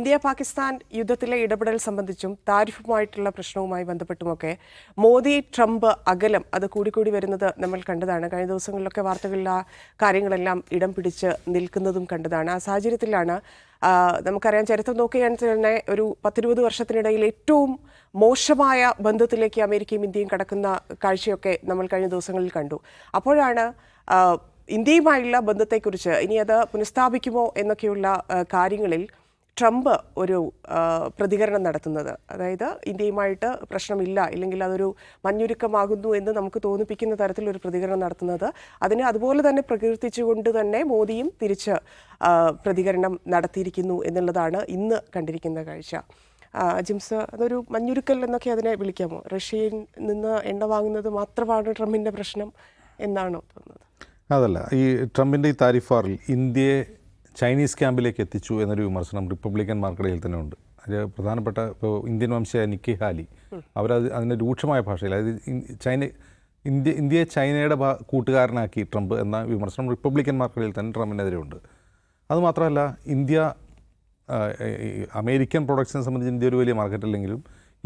India Pakistan യുദ്ധത്തിലെ ഇടപെടൽ സംബന്ധിച്ചും താരിഫുമായിട്ടുള്ള പ്രശ്നവുമായി ബന്ധപ്പെട്ടുമൊക്കെ മോദി ട്രംപ് അകലം അത് കൂടിക്കൂടി വരുന്നത് നമ്മൾ കണ്ടതാണ്. കഴിഞ്ഞ ദിവസങ്ങളിലൊക്കെ വാർത്തകളിൽ ആ കാര്യങ്ങളെല്ലാം ഇടം പിടിച്ച് നിൽക്കുന്നതും കണ്ടതാണ്. ആ സാഹചര്യത്തിലാണ് നമുക്കറിയാം, ചരിത്രം നോക്കുകയാണെങ്കിൽ തന്നെ ഒരു 10-20 വർഷത്തിനിടയിൽ ഏറ്റവും മോശമായ ബന്ധത്തിലേക്ക് അമേരിക്കയും ഇന്ത്യയും കടക്കുന്ന കാഴ്ചയൊക്കെ നമ്മൾ കഴിഞ്ഞ ദിവസങ്ങളിൽ കണ്ടു. അപ്പോഴാണ് ഇന്ത്യയുമായുള്ള ബന്ധത്തെക്കുറിച്ച് ഇനി അത് പുനഃസ്ഥാപിക്കുമോ എന്നൊക്കെയുള്ള കാര്യങ്ങളിൽ ട്രംപ് ഒരു പ്രതികരണം നടത്തുന്നത്. അതായത് ഇന്ത്യയുമായിട്ട് പ്രശ്നമില്ല, ഇല്ലെങ്കിൽ അതൊരു മഞ്ഞുരുക്കമാകുന്നു എന്ന് നമുക്ക് തോന്നിപ്പിക്കുന്ന തരത്തിലൊരു പ്രതികരണം നടത്തുന്നത്. അതിനെ അതുപോലെ തന്നെ പ്രകീർത്തിച്ചുകൊണ്ട് തന്നെ മോദിയും തിരിച്ച് പ്രതികരണം നടത്തിയിരിക്കുന്നു എന്നുള്ളതാണ് ഇന്ന് കണ്ടിരിക്കുന്ന കാഴ്ച. ജിംസ്, അതൊരു മഞ്ഞുരുക്കൽ എന്നൊക്കെ അതിനെ വിളിക്കാമോ? റഷ്യയിൽ നിന്ന് എണ്ണ വാങ്ങുന്നത് മാത്രമാണ് ട്രംപിൻ്റെ പ്രശ്നം എന്നാണോ തോന്നുന്നത്? അതല്ല, ഈ ട്രംപിൻ്റെ ഈ താരിഫ് വാറിൽ ഇന്ത്യയെ ചൈനീസ് ക്യാമ്പിലേക്ക് എത്തിച്ചു എന്നൊരു വിമർശനം റിപ്പബ്ലിക്കന്മാർക്കിടയിൽ തന്നെ ഉണ്ട്. അത് പ്രധാനപ്പെട്ട ഇപ്പോൾ ഇന്ത്യൻ വംശയായ നിക്കി ഹാലി അതിൻ്റെ രൂക്ഷമായ ഭാഷയിൽ, അതായത് ഇന്ത്യയെ ചൈനയുടെ കൂട്ടുകാരനാക്കി ട്രംപ് എന്ന വിമർശനം റിപ്പബ്ലിക്കന്മാർക്കിടയിൽ തന്നെ ട്രംപിനെതിരെ ഉണ്ട്. അതുമാത്രമല്ല, ഇന്ത്യ അമേരിക്കൻ പ്രൊഡക്ട്സിനെ സംബന്ധിച്ച് ഇന്ത്യ ഒരു വലിയ മാർക്കറ്റല്ലെങ്കിലും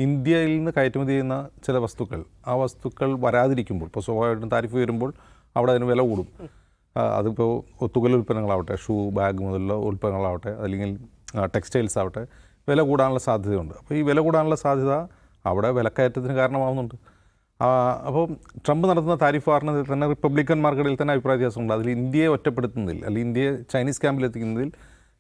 ഇന്ത്യയിൽ നിന്ന് കയറ്റുമതി ചെയ്യുന്ന ചില വസ്തുക്കൾ, ആ വസ്തുക്കൾ വരാതിരിക്കുമ്പോൾ, ഇപ്പോൾ സ്വാഭാവികമായിട്ടും താരിഫ് വരുമ്പോൾ അവിടെ അതിന് വില കൂടും. അതിപ്പോൾ തുകൽ ഉൽപ്പന്നങ്ങളാവട്ടെ, ഷൂ, ബാഗ് മുതലുള്ള ഉൽപ്പന്നങ്ങളാവട്ടെ, അല്ലെങ്കിൽ ടെക്സ്റ്റൈൽസ് ആവട്ടെ, വില കൂടാനുള്ള സാധ്യതയുണ്ട്. അപ്പോൾ ഈ വില കൂടാനുള്ള സാധ്യത അവിടെ വിലക്കയറ്റത്തിന് കാരണമാവുന്നുണ്ട്. അപ്പോൾ ട്രംപ് നടത്തുന്ന താരിഫ് വാറിന് തന്നെ റിപ്പബ്ലിക്കന്മാർക്കിടയിൽ തന്നെ അഭിപ്രായ വ്യത്യാസമുണ്ട്. അതിൽ ഇന്ത്യയെ ഒറ്റപ്പെടുത്തുന്നതിൽ, അല്ലെങ്കിൽ ഇന്ത്യയെ ചൈനീസ് ക്യാമ്പിലെത്തിക്കുന്നതിൽ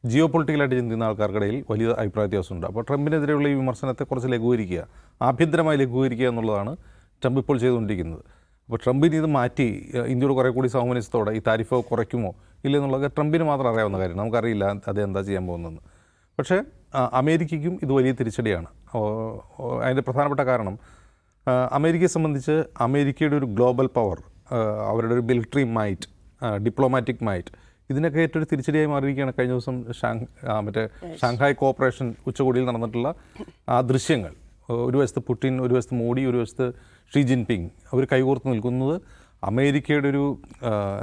ജിയോ പൊളിറ്റിക്കലായിട്ട് ചിന്തിക്കുന്ന ആൾക്കാർക്കിടയിൽ വലിയ അഭിപ്രായ വ്യത്യാസമുണ്ട്. അപ്പോൾ ട്രംപിനെതിരെയുള്ള ഈ വിമർശനത്തെ കുറച്ച് ലഘൂകരിക്കുക, ആഭ്യന്തരമായി ലഘൂകരിക്കുക എന്നുള്ളതാണ് ട്രംപ് ഇപ്പോൾ ചെയ്തുകൊണ്ടിരിക്കുന്നത്. അപ്പോൾ ട്രംപിന് ഇത് മാറ്റി ഇന്ത്യയോട് കുറേ കൂടി സൗമനസ്യത്തോടെ ഈ താരിഫ് കുറയ്ക്കുമോ ഇല്ലെന്നുള്ളത് ട്രംപിന് മാത്രം അറിയാവുന്ന കാര്യം. നമുക്കറിയില്ല അതെന്താ ചെയ്യാൻ പോകുന്നതെന്ന്. പക്ഷേ അമേരിക്കയ്ക്കും ഇത് വലിയ തിരിച്ചടിയാണ്. അതിൻ്റെ പ്രധാനപ്പെട്ട കാരണം, അമേരിക്കയെ സംബന്ധിച്ച് അമേരിക്കയുടെ ഒരു ഗ്ലോബൽ പവർ, അവരുടെ ഒരു മിലിറ്ററി മൈറ്റ്, ഡിപ്ലോമാറ്റിക് മൈറ്റ്, ഇതിനൊക്കെ ഏറ്റവും തിരിച്ചടിയായി മാറിയിരിക്കുകയാണ്. കഴിഞ്ഞ ദിവസം ഷാങ്ഹായ് കോഓപ്പറേഷൻ ഉച്ചകോടിയിൽ നടന്നിട്ടുള്ള ആ ദൃശ്യങ്ങൾ, ഒരു വശത്ത് പുടിൻ, ഒരു വശത്ത് മോഡി, ഒരു വശത്ത് ഷീ ജിൻപിങ്, അവർ കൈകോർത്ത് നിൽക്കുന്നത് അമേരിക്കയുടെ ഒരു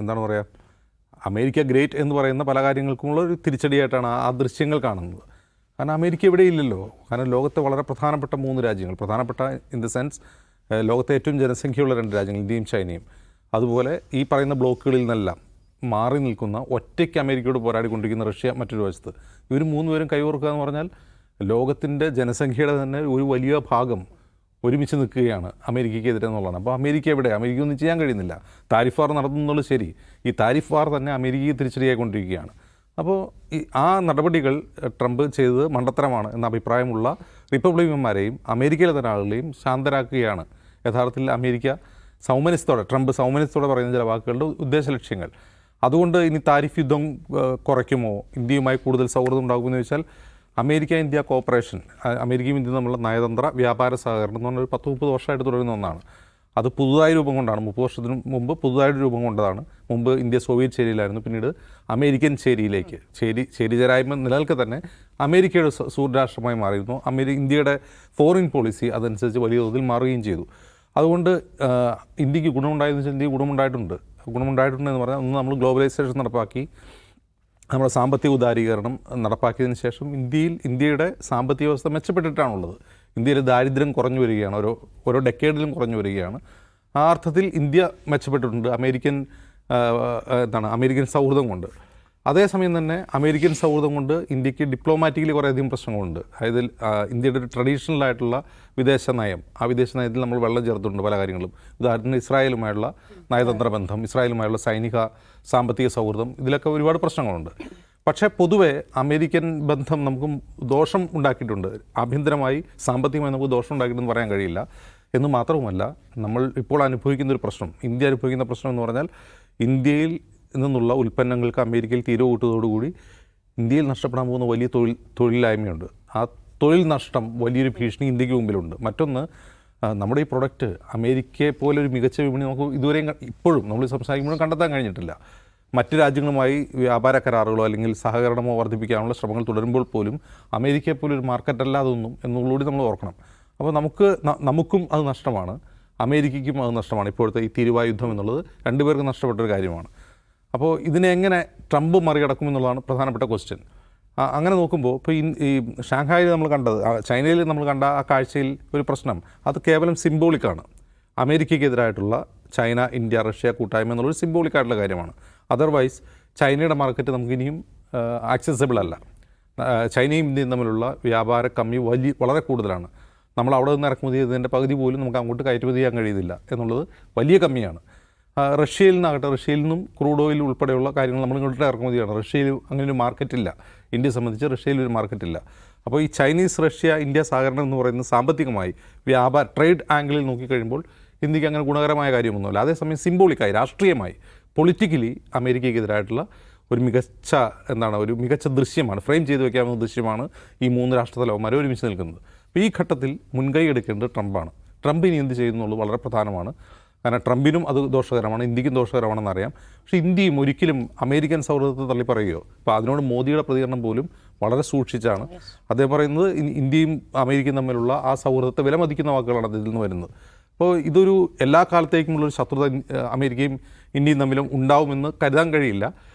എന്താണ് പറയുക, അമേരിക്ക ഗ്രേറ്റ് എന്ന് പറയുന്ന പല കാര്യങ്ങൾക്കുമുള്ള ഒരു തിരിച്ചടിയായിട്ടാണ് ആ ദൃശ്യങ്ങൾ കാണുന്നത്. കാരണം അമേരിക്ക എവിടെയില്ലല്ലോ. കാരണം ലോകത്തെ വളരെ പ്രധാനപ്പെട്ട 3 രാജ്യങ്ങൾ, പ്രധാനപ്പെട്ട ഇൻ ദ സെൻസ് ലോകത്തെ ഏറ്റവും ജനസംഖ്യയുള്ള 2 രാജ്യങ്ങൾ, ഇന്ത്യയും ചൈനയും, അതുപോലെ ഈ പറയുന്ന ബ്ലോക്കുകളിൽ നിന്നെല്ലാം മാറി നിൽക്കുന്ന, ഒറ്റയ്ക്ക് അമേരിക്കയോട് പോരാടിക്കൊണ്ടിരിക്കുന്ന റഷ്യ മറ്റൊരു വശത്ത്, ഇവർ 3 പേരും കൈകോർക്കുക എന്ന് പറഞ്ഞാൽ ലോകത്തിൻ്റെ ജനസംഖ്യയുടെ തന്നെ ഒരു വലിയ ഭാഗം ഒരുമിച്ച് നിൽക്കുകയാണ് അമേരിക്കയ്ക്കെതിരെ എന്നുള്ളതാണ്. അപ്പോൾ അമേരിക്ക എവിടെ? അമേരിക്ക ഒന്നും ചെയ്യാൻ കഴിയുന്നില്ല. താരിഫ് വാർ നടത്തുന്നുള്ളത് ശരി, ഈ താരിഫ് വാർ തന്നെ അമേരിക്കയെ തിരിച്ചടിയായിക്കൊണ്ടിരിക്കുകയാണ്. അപ്പോൾ ആ നടപടികൾ ട്രംപ് ചെയ്തത് മണ്ടത്തരമാണ് എന്ന അഭിപ്രായമുള്ള റിപ്പബ്ലിക്കന്മാരെയും അമേരിക്കയിലെ തന്നെ ആളുകളെയും ശാന്തരാക്കുകയാണ് യഥാർത്ഥത്തിൽ അമേരിക്ക സൗമനസ്യത്തോടെ, ട്രംപ് സൗമനസ്യത്തോടെ പറയുന്ന ചില വാക്കുകളുടെ ഉദ്ദേശ ലക്ഷ്യങ്ങൾ. അതുകൊണ്ട് ഇനി താരിഫ് യുദ്ധം കുറയ്ക്കുമോ, ഇന്ത്യയുമായി കൂടുതൽ സൗഹൃദം ഉണ്ടാകുമെന്ന് ചോദിച്ചാൽ, അമേരിക്ക ഇന്ത്യ കോഓപ്പറേഷൻ, അമേരിക്കയും ഇന്ത്യയും തമ്മിലുള്ള നയതന്ത്ര വ്യാപാര സഹകരണം എന്ന് പറഞ്ഞാൽ ഒരു 10-30 വർഷമായിട്ട് തുടരുന്ന ഒന്നാണ്. അത് പുതുതായി രൂപം കൊണ്ടാണ്. 30 വർഷത്തിന് മുമ്പ് പുതുതായിട്ട് രൂപം കൊണ്ടതാണ്. മുമ്പ് ഇന്ത്യ സോവിയറ്റ് ചേരിയിലായിരുന്നു, പിന്നീട് അമേരിക്കൻ ചേരിയിലേക്ക്, ചേരിചേരായ്മ നിലനിൽക്കെ തന്നെ അമേരിക്കയുടെ സൂര്യരാഷ്ട്രമായി മാറിയിരുന്നു. ഇന്ത്യയുടെ ഫോറിൻ പോളിസി അതനുസരിച്ച് വലിയ തോതിൽ മാറുകയും ചെയ്തു. അതുകൊണ്ട് ഇന്ത്യക്ക് ഗുണമുണ്ടായതെന്ന് വെച്ചാൽ ഇന്ത്യക്ക് ഗുണമുണ്ടായിട്ടുണ്ടെന്ന് പറഞ്ഞാൽ, ഒന്ന് നമ്മൾ ഗ്ലോബലൈസേഷൻ നടപ്പാക്കി, നമ്മുടെ സാമ്പത്തിക ഉദാരീകരണം നടപ്പാക്കിയതിന് ശേഷം ഇന്ത്യയുടെ സാമ്പത്തിക വ്യവസ്ഥ മെച്ചപ്പെട്ടിട്ടാണുള്ളത്. ഇന്ത്യയിലെ ദാരിദ്ര്യം കുറഞ്ഞു വരികയാണ്, ഓരോ ഡെക്കേഡിലും കുറഞ്ഞു വരികയാണ്. ആ അർത്ഥത്തിൽ ഇന്ത്യ മെച്ചപ്പെട്ടിട്ടുണ്ട് അമേരിക്കൻ സൗഹൃദം കൊണ്ട്. അതേസമയം തന്നെ അമേരിക്കൻ സൗഹൃദം കൊണ്ട് ഇന്ത്യക്ക് ഡിപ്ലോമാറ്റിക്കലി കുറേയധികം പ്രശ്നങ്ങളുണ്ട്. അതായത് ഇന്ത്യയുടെ ഒരു ട്രഡീഷണൽ ആയിട്ടുള്ള വിദേശ നയം, ആ വിദേശ നയത്തിൽ നമ്മൾ വെള്ളം ചേർത്തിട്ടുണ്ട് പല കാര്യങ്ങളും. ഉദാഹരണത്തിന് ഇസ്രായേലുമായുള്ള നയതന്ത്ര ബന്ധം, ഇസ്രായേലുമായുള്ള സൈനിക സാമ്പത്തിക സൗഹൃദം, ഇതിലൊക്കെ ഒരുപാട് പ്രശ്നങ്ങളുണ്ട്. പക്ഷേ പൊതുവെ അമേരിക്കൻ ബന്ധം നമുക്ക് ദോഷം ഉണ്ടാക്കിയിട്ടുണ്ട്. ആഭ്യന്തരമായി സാമ്പത്തികമായി നമുക്ക് ദോഷം ഉണ്ടാക്കിയിട്ടെന്ന് പറയാൻ കഴിയില്ല. എന്ന് മാത്രവുമല്ല, നമ്മൾ ഇപ്പോൾ അനുഭവിക്കുന്നൊരു പ്രശ്നം, ഇന്ത്യ അനുഭവിക്കുന്ന പ്രശ്നം എന്ന് പറഞ്ഞാൽ, ഇന്ത്യയിൽ നിന്നുള്ള ഉൽപ്പന്നങ്ങൾക്ക് അമേരിക്കയിൽ തീരെ കൂട്ടുന്നതോടുകൂടി ഇന്ത്യയിൽ നഷ്ടപ്പെടാൻ പോകുന്ന വലിയ തൊഴിലില്ലായ്മയുണ്ട്. ആ തൊഴിൽ നഷ്ടം വലിയൊരു ഭീഷണി ഇന്ത്യക്ക് മുമ്പിലുണ്ട്. മറ്റൊന്ന്, നമ്മുടെ ഈ പ്രൊഡക്റ്റ് അമേരിക്കയെ പോലെ ഒരു മികച്ച വിപണി നമുക്ക് ഇതുവരെയും ഇപ്പോഴും നമ്മൾ സംസാരിക്കുമ്പോഴും കണ്ടെത്താൻ കഴിഞ്ഞിട്ടില്ല. മറ്റ് രാജ്യങ്ങളുമായി വ്യാപാര കരാറുകളോ അല്ലെങ്കിൽ സഹകരണമോ വർദ്ധിപ്പിക്കാനുള്ള ശ്രമങ്ങൾ തുടരുമ്പോൾ പോലും അമേരിക്കയെപ്പോലെ ഒരു മാർക്കറ്റ് അല്ലാതൊന്നും എന്നുകൂടി നമ്മൾ ഓർക്കണം. അപ്പോൾ നമുക്കും അത് നഷ്ടമാണ്, അമേരിക്കയ്ക്കും അത് നഷ്ടമാണ്. ഇപ്പോഴത്തെ ഈ തീരുവ യുദ്ധം എന്നുള്ളത് രണ്ടുപേർക്കും നഷ്ടപ്പെട്ടൊരു കാര്യമാണ്. അപ്പോൾ ഇതിനെ എങ്ങനെ ട്രംപ് മറികടക്കുമെന്നുള്ളതാണ് പ്രധാനപ്പെട്ട ക്വസ്റ്റ്യൻ. അങ്ങനെ നോക്കുമ്പോൾ ഇപ്പോൾ ഈ ഷാങ്ഹായിൽ നമ്മൾ കണ്ടത്, ചൈനയിൽ നമ്മൾ കണ്ട ആ കാഴ്ചയിൽ ഒരു പ്രശ്നം അത് കേവലം സിംബോളിക്കാണ്. അമേരിക്കയ്ക്കെതിരായിട്ടുള്ള ചൈന, ഇന്ത്യ, റഷ്യ കൂട്ടായ്മ എന്നുള്ളൊരു സിംബോളിക്കായിട്ടുള്ള കാര്യമാണ്. അതർവൈസ് ചൈനയുടെ മാർക്കറ്റ് നമുക്കിനിയും ആക്സസിബിൾ അല്ല. ചൈനയും ഇന്ത്യയും തമ്മിലുള്ള വ്യാപാര കമ്മി വളരെ കൂടുതലാണ്. നമ്മൾ അവിടെ നിന്ന് ഇറക്കുമതി ചെയ്തതിൻ്റെ പകുതി പോലും നമുക്ക് അങ്ങോട്ട് കയറ്റുമതി ചെയ്യാൻ കഴിയുന്നില്ല എന്നുള്ളത് വലിയ കമ്മിയാണ്. റഷ്യയിൽ നിന്നും ക്രൂഡ് ഓയിൽ ഉൾപ്പെടെയുള്ള കാര്യങ്ങൾ നമ്മൾ ഇങ്ങോട്ട് ഇറക്കുമതി ചെയ്യണം. റഷ്യയിൽ അങ്ങനെ ഒരു മാർക്കറ്റില്ല. ഇന്ത്യയെ സംബന്ധിച്ച് റഷ്യയിൽ ഒരു മാർക്കറ്റില്ല. അപ്പോൾ ഈ ചൈനീസ് റഷ്യ ഇന്ത്യ സഹകരണം എന്ന് പറയുന്നത് സാമ്പത്തികമായി ട്രേഡ് ആംഗിളിൽ നോക്കിക്കഴിയുമ്പോൾ ഇന്ത്യക്ക് അങ്ങനെ ഗുണകരമായ കാര്യമൊന്നുമില്ല. അതേസമയം സിംബോളിക്കായി, രാഷ്ട്രീയമായി, പൊളിറ്റിക്കലി അമേരിക്കയ്ക്കെതിരായിട്ടുള്ള ഒരു മികച്ച ദൃശ്യമാണ്, ഫ്രെയിം ചെയ്ത് വയ്ക്കാവുന്ന ദൃശ്യമാണ് ഈ 3 രാഷ്ട്രതലവന്മാർ ഒരുമിച്ച് നിൽക്കുന്നത്. അപ്പോൾ ഈ ഘട്ടത്തിൽ മുൻകൈ എടുക്കേണ്ടത് ട്രംപാണ്. ട്രംപ് ഇനി എന്ത് ചെയ്യുന്നുള്ളത് വളരെ പ്രധാനമാണ്. കാരണം ട്രംപിനും അത് ദോഷകരമാണ്, ഇന്ത്യക്കും ദോഷകരമാണെന്ന് അറിയാം. പക്ഷേ ഇന്ത്യയും ഒരിക്കലും അമേരിക്കൻ സൗഹൃദത്തെ തള്ളിപ്പറയുകയോ, അപ്പോൾ അതിനോട് മോദിയുടെ പ്രതികരണം പോലും വളരെ സൂക്ഷിച്ചാണ്. അദ്ദേഹം പറയുന്നത് ഇന്ത്യയും അമേരിക്കയും തമ്മിലുള്ള ആ സൗഹൃദത്തെ വിലമതിക്കുന്ന വാക്കുകളാണ് അതിൽ നിന്ന് വരുന്നത്. അപ്പോൾ ഇതൊരു എല്ലാ കാലത്തേക്കുമുള്ളൊരു ശത്രുത അമേരിക്കയും ഇന്ത്യയും തമ്മിലും ഉണ്ടാവുമെന്ന് കരുതാൻ കഴിയില്ല.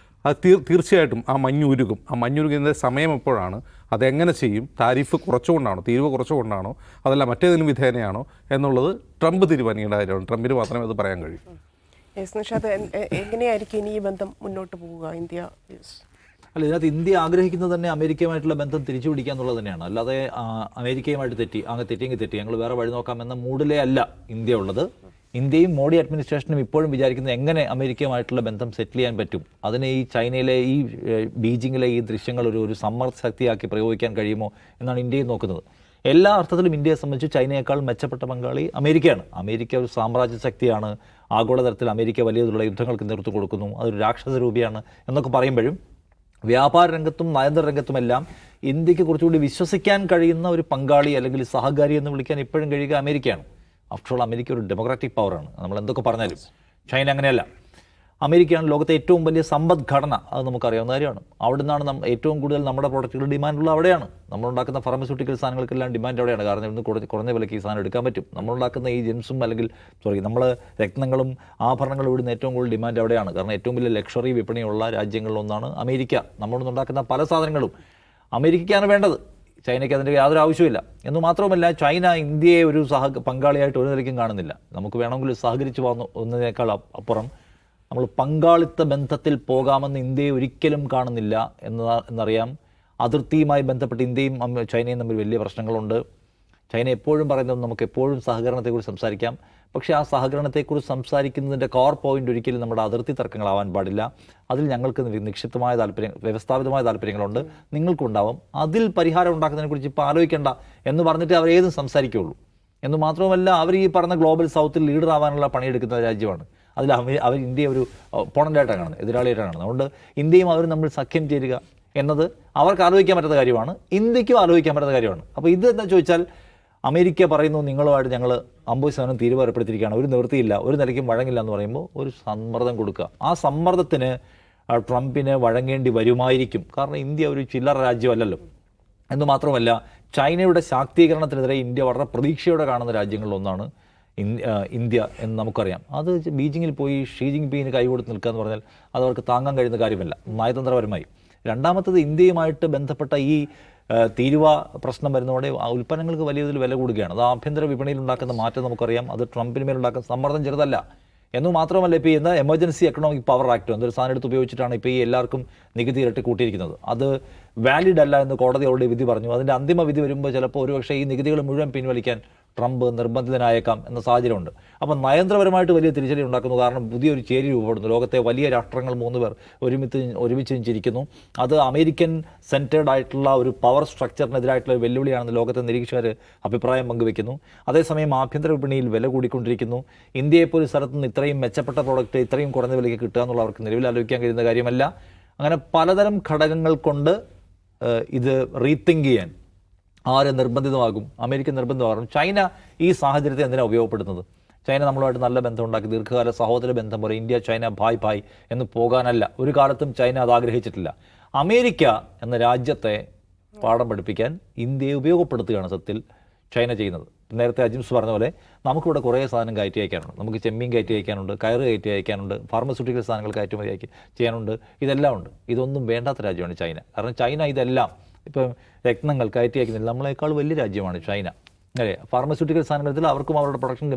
അത് തീർച്ചയായിട്ടും ആ മഞ്ഞുരുകുന്നതിൻ്റെ സമയം എപ്പോഴാണ്, അതെങ്ങനെ ചെയ്യും, താരിഫ് കുറച്ചുകൊണ്ടാണോ, തീരുവ കുറച്ചുകൊണ്ടാണോ, അതല്ല മറ്റേതെങ്കിലും വിധേനയാണോ എന്നുള്ളത് ട്രംപ് തീരുമാനിക്കേണ്ട കാര്യമാണ്. ട്രംപിന് മാത്രമേ അത് പറയാൻ കഴിയൂ. നിഷാദ്, എങ്ങനെയായിരിക്കും ഇനി ഈ ബന്ധം മുന്നോട്ട് പോവുക? ഇന്ത്യ അല്ല, ഇതിനകത്ത് ഇന്ത്യ ആഗ്രഹിക്കുന്നത് തന്നെ അമേരിക്കയുമായിട്ടുള്ള ബന്ധം തിരിച്ചു പിടിക്കുക എന്നുള്ളത് തന്നെയാണ്. അല്ലാതെ അമേരിക്കയുമായിട്ട് തെറ്റിയെങ്കിൽ തെറ്റി, ഞങ്ങൾ വേറെ വഴി നോക്കാമെന്ന മൂഡിലേ അല്ല ഇന്ത്യ ഉള്ളത്. ഇന്ത്യയും മോഡി അഡ്മിനിസ്ട്രേഷനും ഇപ്പോഴും വിചാരിക്കുന്നത് എങ്ങനെ അമേരിക്കയുമായിട്ടുള്ള ബന്ധം സെറ്റിൽ ചെയ്യാൻ പറ്റും, അതിനെ ഈ ചൈനയിലെ ഈ ബീജിങ്ങിലെ ഈ ദൃശ്യങ്ങൾ ഒരു സമ്മർദ്ദ ശക്തിയാക്കി പ്രയോഗിക്കാൻ കഴിയുമോ എന്നാണ് ഇന്ത്യയും നോക്കുന്നത്. എല്ലാ അർത്ഥത്തിലും ഇന്ത്യയെ സംബന്ധിച്ച് ചൈനയേക്കാൾ മെച്ചപ്പെട്ട പങ്കാളി അമേരിക്കയാണ്. അമേരിക്ക ഒരു സാമ്രാജ്യ ശക്തിയാണ്. ആഗോളതലത്തിൽ അമേരിക്ക വലിയതുള്ള യുദ്ധങ്ങൾക്ക് നേതൃത്വം കൊടുക്കുന്നു, അതൊരു രാക്ഷസ രൂപിയാണ് എന്നൊക്കെ പറയുമ്പോഴും വ്യാപാര രംഗത്തും നയതന്ത്ര രംഗത്തുമെല്ലാം ഇന്ത്യക്ക് കുറച്ചുകൂടി വിശ്വസിക്കാൻ കഴിയുന്ന ഒരു പങ്കാളി അല്ലെങ്കിൽ സഹകാരി എന്ന് വിളിക്കാൻ ഇപ്പോഴും കഴിയുക അമേരിക്കയാണ്. ആഫ്റ്റർ ഓൾ അമേരിക്ക ഒരു ഡെമോക്രാറ്റിക് പവറാണ്. നമ്മൾ എന്തൊക്കെ പറഞ്ഞാലും ചൈന അങ്ങനെയല്ല. അമേരിക്കയാണ് ലോകത്തെ ഏറ്റവും വലിയ സമ്പദ്ഘടന, അത് നമുക്കറിയാവുന്ന കാര്യമാണ്. അവിടെ നിന്നാണ് ഏറ്റവും കൂടുതൽ നമ്മുടെ പ്രോഡക്റ്റുകൾ ഡിമാൻഡുള്ള അവിടെയാണ്. നമ്മളുണ്ടാക്കുന്ന ഫാർമസ്യൂട്ടിക്കൽ സാധനങ്ങൾക്കെല്ലാം ഡിമാൻഡ് അവിടെയാണ്. കാരണം ഇന്ന് കുറഞ്ഞ വിലയ്ക്ക് ഈ സാധനം എടുക്കാൻ പറ്റും. നമ്മളുണ്ടാക്കുന്ന ഈ ജെംസും നമ്മൾ രത്നങ്ങളും ആഭരണങ്ങളും ഇവിടുന്ന് ഏറ്റവും കൂടുതൽ ഡിമാൻഡ് അവിടെയാണ്. കാരണം ഏറ്റവും വലിയ ലക്ഷറി വിപണിയുള്ള രാജ്യങ്ങളിലൊന്നാണ് അമേരിക്ക. നമ്മളുണ്ടാക്കുന്ന പല സാധനങ്ങളും അമേരിക്കയ്ക്കാണ് വേണ്ടത്, ചൈനയ്ക്ക് അതിൻ്റെ യാതൊരു ആവശ്യമില്ല. എന്ന് മാത്രമല്ല, ചൈന ഇന്ത്യയെ ഒരു പങ്കാളിയായിട്ട് ഒരു നിലയ്ക്കും കാണുന്നില്ല. നമുക്ക് വേണമെങ്കിൽ സഹകരിച്ച് വന്നതിനേക്കാൾ അപ്പുറം നമ്മൾ പങ്കാളിത്ത ബന്ധത്തിൽ പോകാമെന്ന് ഇന്ത്യയെ ഒരിക്കലും കാണുന്നില്ല എന്നറിയാം. അതിർത്തിയുമായി ബന്ധപ്പെട്ട് ഇന്ത്യയും ചൈനയും തമ്മിൽ വലിയ പ്രശ്നങ്ങളുണ്ട്. ചൈന എപ്പോഴും പറയുന്നത് നമുക്ക് എപ്പോഴും സഹകരണത്തെക്കുറിച്ച് സംസാരിക്കാം, പക്ഷേ ആ സഹകരണത്തെക്കുറിച്ച് സംസാരിക്കുന്നതിൻ്റെ കോർ പോയിന്റ് ഒരിക്കലും നമ്മുടെ അതിർത്തി തർക്കങ്ങളാവാൻ പാടില്ല. അതിൽ ഞങ്ങൾക്ക് നിക്ഷിപ്തമായ വ്യവസ്ഥാപിതമായ താല്പര്യങ്ങളുണ്ട്, നിങ്ങൾക്കുണ്ടാവും. അതിൽ പരിഹാരം ഉണ്ടാക്കുന്നതിനെക്കുറിച്ച് ഇപ്പോൾ ആലോചിക്കേണ്ട എന്ന് പറഞ്ഞിട്ട് അവരേതും സംസാരിക്കുകയുള്ളൂ. എന്ന് മാത്രമല്ല, അവർ ഈ പറഞ്ഞ ഗ്ലോബൽ സൗത്തിൽ ലീഡർ ആവാനുള്ള പണിയെടുക്കുന്ന രാജ്യമാണ്. അതിൽ അവർ ഇന്ത്യയെ ഒരു ഒപ്പോണൻ്റായിട്ടാണ് കാണുന്നത്, എതിരാളിയായിട്ടാണ് കാണുന്നത്. അതുകൊണ്ട് ഇന്ത്യയും അവരും നമ്മൾ സഖ്യം ചേരുക എന്നത് അവർക്ക് ആലോചിക്കാൻ പറ്റുന്ന കാര്യമാണ്, ഇന്ത്യക്കും ആലോചിക്കാൻ പറ്റുന്ന കാര്യമാണ്. അപ്പോൾ ഇത് എന്താ ചോദിച്ചാൽ, അമേരിക്ക പറയുന്നു നിങ്ങളുമായിട്ട് ഞങ്ങൾ 50% തീരുവ ഏർപ്പെടുത്തിയിരിക്കുകയാണ്, ഒരു നിവൃത്തിയില്ല, ഒരു നിലയ്ക്കും വഴങ്ങില്ല എന്ന് പറയുമ്പോൾ ഒരു സമ്മർദ്ദം കൊടുക്കുക. ആ സമ്മർദ്ദത്തിന് ട്രംപിന് വഴങ്ങേണ്ടി വരുമായിരിക്കും. കാരണം ഇന്ത്യ ഒരു ചില്ലറ രാജ്യമല്ലല്ലോ. എന്ന് മാത്രമല്ല, ചൈനയുടെ ശാക്തീകരണത്തിനെതിരെ ഇന്ത്യ വളരെ പ്രതീക്ഷയോടെ കാണുന്ന രാജ്യങ്ങളിലൊന്നാണ് ഇന്ത്യ എന്ന് നമുക്കറിയാം. അത് ബീജിങ്ങിൽ പോയി ഷീ ജിൻപിങ്ങിന് കൈ കൊടുത്ത് നിൽക്കുക എന്ന് പറഞ്ഞാൽ അത് അവർക്ക് താങ്ങാൻ കഴിയുന്ന കാര്യമല്ല നയതന്ത്രപരമായി. രണ്ടാമത്തത്, ഇന്ത്യയുമായിട്ട് ബന്ധപ്പെട്ട ഈ തീരുവ പ്രശ്നം വരുന്നതോടെ ആ ഉൽപ്പന്നങ്ങൾക്ക് വലിയ തോതിൽ വില കൂടുകയാണ്. അത് ആഭ്യന്തര വിപണിയിൽ ഉണ്ടാക്കുന്ന മാറ്റം നമുക്കറിയാം. അത് ട്രംപിന് മേലുണ്ടാക്കുന്ന സമ്മർദ്ദം ചെറുതല്ല. എന്ന് മാത്രമല്ല, ഇപ്പോൾ ഈ എമർജൻസി എക്കണോമിക് പവർ ആക്ട് എന്തൊരു സാധനം എടുത്ത് ഉപയോഗിച്ചിട്ടാണ് ഇപ്പോൾ ഈ എല്ലാവർക്കും നികുതി ഇരട്ടി കൂട്ടിയിരിക്കുന്നത്. അത് വാലിഡ് അല്ല എന്ന് കോടതി അവരുടെ വിധി പറഞ്ഞു. അതിൻ്റെ അന്തിമ വിധി വരുമ്പോൾ ചിലപ്പോൾ ഒരുപക്ഷേ ഈ നികുതികൾ മുഴുവൻ പിൻവലിക്കാൻ ട്രംപ് നിർബന്ധിതനായേക്കാം എന്ന സാഹചര്യമുണ്ട്. അപ്പം നയതന്ത്രപരമായിട്ട് വലിയ തിരിച്ചടി ഉണ്ടാക്കുന്നു. കാരണം പുതിയൊരു ചേരി രൂപപ്പെടുന്നു. ലോകത്തെ വലിയ രാഷ്ട്രങ്ങൾ 3 പേർ ഒരുമിച്ച് ചിരിക്കുന്നു. അത് അമേരിക്കൻ സെൻറ്റേഡ് ആയിട്ടുള്ള ഒരു പവർ സ്ട്രക്ചറിനെതിരായിട്ടുള്ള വെല്ലുവിളിയാണെന്ന് ലോകത്തെ നിരീക്ഷകർ അഭിപ്രായം പങ്കുവെക്കുന്നു. അതേസമയം ആഭ്യന്തര വിപണിയിൽ വില കൂടിക്കൊണ്ടിരിക്കുന്നു. ഇന്ത്യയെപ്പോലെ സ്ഥലത്ത് നിന്ന് ഇത്രയും മെച്ചപ്പെട്ട പ്രോഡക്റ്റ് ഇത്രയും കുറഞ്ഞ വിലയ്ക്ക് കിട്ടുക എന്നുള്ള അവർക്ക് നിലവിൽ ആലോചിക്കാൻ കഴിയുന്ന കാര്യമല്ല. അങ്ങനെ പലതരം ഘടകങ്ങൾ കൊണ്ട് ഇത് റീതിങ്ക് ചെയ്യാൻ ആര് നിർബന്ധിതമാകും? അമേരിക്ക നിർബന്ധമാകും. ചൈന ഈ സാഹചര്യത്തെ എന്തിനാണ് ഉപയോഗപ്പെടുത്തുന്നത്? ചൈന നമ്മളുമായിട്ട് നല്ല ബന്ധം ഉണ്ടാക്കി ദീർഘകാല സഹോദര ബന്ധം പോലെ ഇന്ത്യ ചൈന ഭായ് എന്ന് പോകാനല്ല. ഒരു കാലത്തും ചൈന അത് ആഗ്രഹിച്ചിട്ടില്ല. അമേരിക്ക എന്ന രാജ്യത്തെ പാഠം പഠിപ്പിക്കാൻ ഇന്ത്യയെ ഉപയോഗപ്പെടുത്തുകയാണ് സത്യത്തിൽ ചൈന ചെയ്യുന്നത്. നേരത്തെ അജിംസ് പറഞ്ഞ പോലെ നമുക്കിവിടെ കുറേ സാധനം കയറ്റി അയക്കാനുണ്ട്. നമുക്ക് ചെമ്മീൻ കയറ്റി അയക്കാനുണ്ട്, കയറ് കയറ്റി അയക്കാനുണ്ട്, ഫാർമസ്യൂട്ടിക്കൽ സാധനങ്ങൾ കയറ്റുമതി ചെയ്യാനുണ്ട്. ഇതെല്ലാം ഉണ്ട്. ഇതൊന്നും വേണ്ടാത്ത രാജ്യമാണ് ചൈന. കാരണം ചൈന ഇതെല്ലാം ഇപ്പം രത്നങ്ങൾ കയറ്റി അയക്കുന്നില്ല. നമ്മളെക്കാൾ വലിയ രാജ്യമാണ് ചൈന. അല്ലേ? ഫാർമസ്യൂട്ടിക്കൽ സാധനങ്ങളിൽ അവർക്കും അവരുടെ പ്രൊഡക്ഷൻ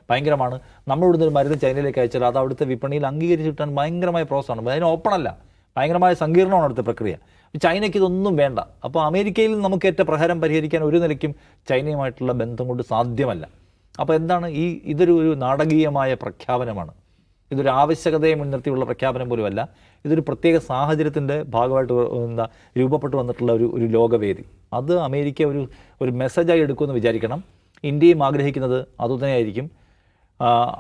ഭയങ്കരമാണ്. നമ്മളിവിടുന്ന് ഒരു മരുന്ന് ചൈനയിലേക്ക് അയച്ചാൽ അത് അവിടുത്തെ വിപണിയിൽ അംഗീകരിച്ച് കിട്ടാൻ ഭയങ്കരമായ പ്രോസസ്സാണ്. അതിന് ഓപ്പണല്ല, ഭയങ്കരമായ സങ്കീർണമാണ് അവിടുത്തെ പ്രക്രിയ. ചൈനയ്ക്ക് ഇതൊന്നും വേണ്ട. അപ്പോൾ അമേരിക്കയിൽ നമുക്കേറ്റ പ്രഹരം പരിഹരിക്കാൻ ഒരു നിലയ്ക്കും ചൈനയുമായിട്ടുള്ള ബന്ധം കൊണ്ട് സാധ്യമല്ല. അപ്പോൾ എന്താണ് ഇതൊരു നാടകീയമായ പ്രഖ്യാപനമാണ്. ഇതൊരു ആവശ്യകതയെ മുൻനിർത്തിയുള്ള പ്രഖ്യാപനം പോലുമല്ല. ഇതൊരു പ്രത്യേക സാഹചര്യത്തിൻ്റെ ഭാഗമായിട്ട് രൂപപ്പെട്ടു വന്നിട്ടുള്ള ഒരു ലോകവേദി. അത് അമേരിക്ക ഒരു മെസ്സേജായി എടുക്കുമെന്ന് വിചാരിക്കണം. ഇന്ത്യയും ആഗ്രഹിക്കുന്നത് അതുതന്നെയായിരിക്കും.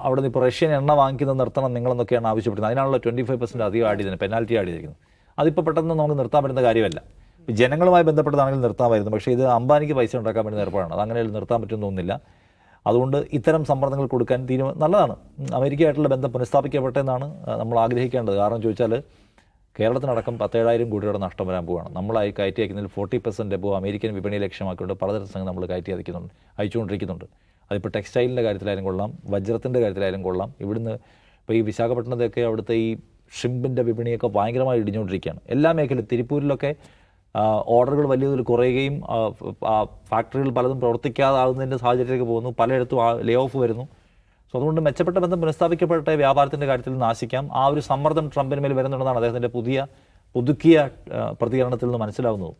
അവിടെ നിന്ന് ഇപ്പോൾ റഷ്യൻ എണ്ണ വാങ്ങിക്കുന്നത് നിർത്തണം നിങ്ങളെന്നൊക്കെയാണ് ആവശ്യപ്പെടുന്നത്. അതിനാണല്ലോ 25% അധികം ആഡ് ചെയ്തത്, പെനാൽറ്റി ആഡ് ചെയ്തിരിക്കുന്നത്. അതിപ്പോൾ പെട്ടെന്ന് നമുക്ക് നിർത്താൻ പറ്റുന്ന കാര്യമല്ല. ജനങ്ങളുമായി ബന്ധപ്പെട്ടതാണെങ്കിൽ നിർത്താമായിരുന്നു. പക്ഷേ ഇത് അംബാനിക്ക് പൈസ ഉണ്ടാക്കാൻ വേണ്ടി ഏർപ്പാടാണ്. അതങ്ങനെ നിർത്താൻ പറ്റുമെന്ന് തോന്നുന്നില്ല. അതുകൊണ്ട് ഇത്തരം സമ്മർദ്ദങ്ങൾ കൊടുക്കാൻ നല്ലതാണ്. അമേരിക്കയായിട്ടുള്ള ബന്ധം പുനഃസ്ഥാപിക്കപ്പെട്ടെ എന്നാണ് നമ്മൾ ആഗ്രഹിക്കേണ്ടത്. കാരണം ചോദിച്ചാൽ കേരളത്തിനടക്കം 17,000 കോടിയുടെ നഷ്ടം വരാൻ പോവുകയാണ്. നമ്മളായി കയറ്റി അയക്കുന്നതിൽ 40% എബോ അമേരിക്കൻ വിപണി ലക്ഷ്യമാക്കിക്കൊണ്ട് പലതരം സംഘം നമ്മൾ കയറ്റി അയച്ചുകൊണ്ടിരിക്കുന്നുണ്ട്. അതിപ്പോൾ ടെക്സ്റ്റൈലിൻ്റെ കാര്യത്തിലായാലും കൊള്ളാം, വജ്രത്തിൻ്റെ കാര്യത്തിലായാലും കൊള്ളാം. ഇവിടുന്ന് ഇപ്പോൾ ഈ വിശാഖപട്ടണത്തൊക്കെ അവിടുത്തെ ഈ ഷിമ്പിൻ്റെ വിപണിയൊക്കെ ഭയങ്കരമായി ഇടിഞ്ഞുകൊണ്ടിരിക്കുകയാണ്. എല്ലാ മേഖലയും തിരുപ്പൂരിലൊക്കെ ഓർഡറുകൾ വലിയ തോതിൽ കുറയുകയും ഫാക്ടറികൾ പലതും പ്രവർത്തിക്കാതാകുന്നതിൻ്റെ സാഹചര്യത്തിലേക്ക് പോകുന്നു. പലയിടത്തും ലേ ഓഫ് വരുന്നു. സോ അതുകൊണ്ട് മെച്ചപ്പെട്ട ബന്ധം പുനഃസ്ഥാപിക്കപ്പെട്ട വ്യാപാരത്തിൻ്റെ കാര്യത്തിൽ നാശിക്കാം. ആ ഒരു സമ്മർദ്ദം ട്രംപിന് മേൽ വരുന്നുണ്ടെന്നാണ് അദ്ദേഹത്തിൻ്റെ പുതുക്കിയ പ്രതികരണത്തിൽ നിന്ന് മനസ്സിലാവുന്നത്.